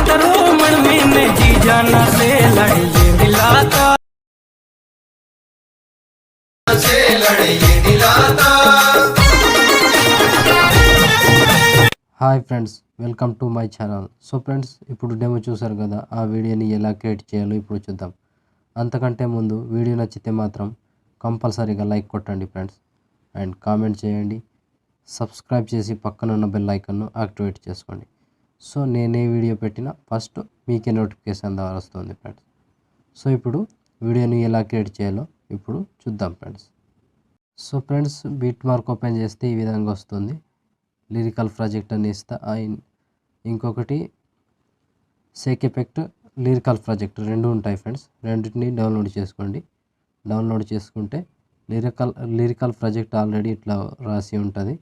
करो मन में जी जाना से लड़े ये दिलाता से लड़े ये दिलाता। Hi friends, welcome to my channel. So friends, ఇప్పుడు డెమో చూసారు కదా, ఆ వీడియోని ఎలా క్రియేట్ చేయాలో ఇప్పుడు చూద్దాం. అంతకంటే ముందు వీడియో నచ్చితే మాత్రం కంపల్సరీగా లైక్ కొట్టండి ఫ్రెండ్స్, అండ్ కామెంట్ చేయండి. సబ్స్క్రైబ్ చేసి పక్కన ఉన్న బెల్ ఐకాన్ను యాక్టివేట్ చేసుకోండి. సో నేనే వీడియో పెట్టినా ఫస్ట్ మీకే నోటిఫికేషన్ ద్వారా వస్తుంది ఫ్రెండ్స్. సో ఇప్పుడు వీడియోని ఎలా క్రియేట్ చేయాలో ఇప్పుడు చూద్దాం friends. So friends, beat mark open చేస్తే ఈ విధంగా వస్తుంది. లిరికల్ ప్రాజెక్ట్ అని ఇస్తా. ఇంకొకటి సేక్ ఎఫెక్ట్, లిరికల్ ప్రాజెక్ట్ రెండు ఉంటాయి ఫ్రెండ్స్. రెండింటిని డౌన్లోడ్ చేసుకోండి. డౌన్లోడ్ చేసుకుంటే లిరికల్ ప్రాజెక్ట్ ఆల్రెడీ ఇట్లా రాసి ఉంటుంది,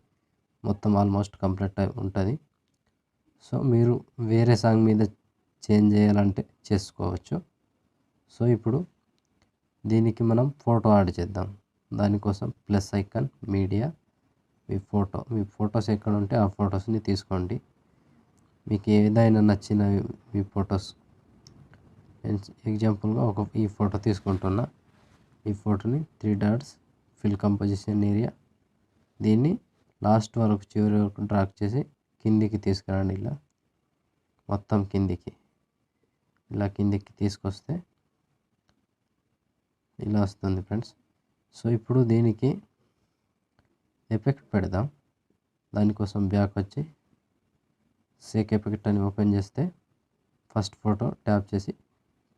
మొత్తం ఆల్మోస్ట్ కంప్లీట్ అయి ఉంటుంది. సో మీరు వేరే సాంగ్ మీద చేంజ్ చేయాలంటే చేసుకోవచ్చు. సో ఇప్పుడు దీనికి మనం ఫోటో యాడ్ చేద్దాం. దానికోసం ప్లస్ ఐకాన్, మీడియా, మీ ఫొటోస్ ఎక్కడ ఉంటే ఆ ఫొటోస్ని తీసుకోండి. మీకు ఏదైనా నచ్చిన మీ ఫొటోస్, ఎగ్జాంపుల్గా ఈ ఫోటో తీసుకుంటున్నా. ఈ ఫోటోని 3 డాట్స్, ఫిల్ కంపోజిషన్ ఏరియా, దీన్ని లాస్ట్ వరకు చివరి వరకు డ్రాగ్ చేసి కిందికి తీసుకురండి. ఇలా మొత్తం కిందికి తీసుకొస్తే ఇలా వస్తుంది ఫ్రెండ్స్. సో ఇప్పుడు దీనికి ఎఫెక్ట్ పెడదాం. దానికోసం బ్యాక్ వచ్చి సేక్ ఎఫెక్ట్ అని ఓపెన్ చేస్తే ఫస్ట్ ఫోటో ట్యాప్ చేసి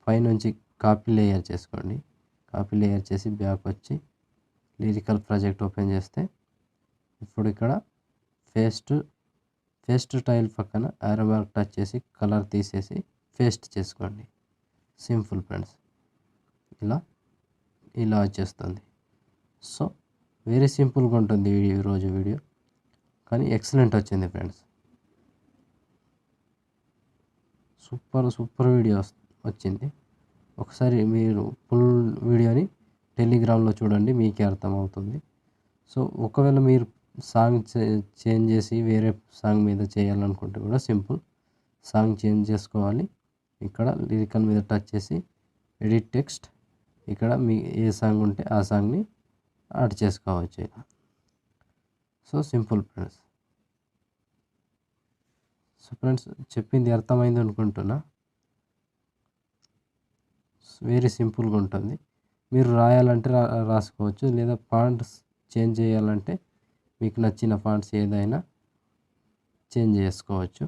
పైనుంచి కాపీ లేయర్ చేసుకోండి. కాపీ లేయర్ చేసి బ్యాక్ వచ్చి లిరికల్ ప్రాజెక్ట్ ఓపెన్ చేస్తే ఇప్పుడు ఇక్కడ పేస్ట్ టైల్ పక్కన యారో మార్క్ టచ్ చేసి కలర్ తీసేసి పేస్ట్ చేసుకోండి. సింపుల్ ఫ్రెండ్స్, ఇలా వచ్చేస్తుంది. సో వెరీ సింపుల్గా ఉంటుంది ఈరోజు వీడియో, కానీ ఎక్సలెంట్ వచ్చింది ఫ్రెండ్స్. సూపర్ వీడియో వచ్చింది. ఒకసారి మీరు ఫుల్ వీడియోని టెలిగ్రామ్లో చూడండి, మీకే అర్థమవుతుంది. సో ఒకవేళ మీరు సాంగ్ చేంజ్ చేసి వేరే సాంగ్ మీద చేయాలనుకుంటే కూడా సింపుల్, సాంగ్ చేంజ్ చేసుకోవాలి. ఇక్కడ లిరికల్ మీద టచ్ చేసి ఎడిట్ టెక్స్ట్, ఇక్కడ మీ ఏ సాంగ్ ఉంటే ఆ సాంగ్ని యాడ్ చేసుకోవచ్చు ఇలా. So simple friends. So friends, చెప్పింది అర్థమైంది అనుకుంటున్నా. వెరీ సింపుల్గా ఉంటుంది. మీరు రాయాలంటే రాసుకోవచ్చు, లేదా ఫాంట్స్ చేంజ్ చేయాలంటే మీకు నచ్చిన ఫాంట్స్ ఏదైనా చేంజ్ చేసుకోవచ్చు.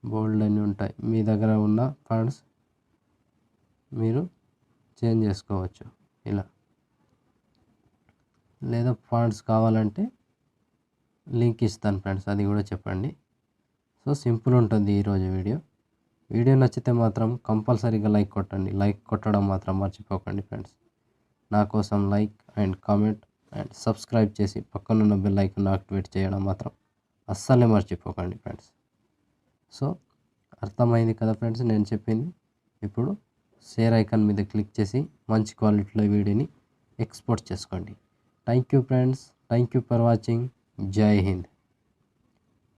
బోల్డ్ అని ఉంటాయి, మీ దగ్గర ఉన్న ఫాంట్స్ మీరు చేంజ్ చేసుకోవచ్చు ఇలా. లేదా ఫాంట్స్ కావాలంటే లింక్ ఇస్తాను ఫ్రెండ్స్, అది కూడా చెప్పండి. సో సింపుల్ ఉంటుంది ఈరోజు వీడియో నచ్చితే మాత్రం కంపల్సరీగా లైక్ కొట్టండి. లైక్ కొట్టడం మాత్రం మర్చిపోకండి ఫ్రెండ్స్. నా కోసం like and comment and subscribe చేసి పక్కనున్న బెల్ ఐకాన్ యాక్టివేట్ చేయడం మాత్రం అస్సలే మర్చిపోకండి ఫ్రెండ్స్. సో అర్థమైంది కదా ఫ్రెండ్స్ నేను చెప్పింది. ఇప్పుడు షేర్ ఐకాన్ మీద క్లిక్ చేసి మంచి క్వాలిటీలో వీడియోని ఎక్స్పోర్ట్ చేసుకోండి. Thank you friends, thank you for watching. జై హింద్.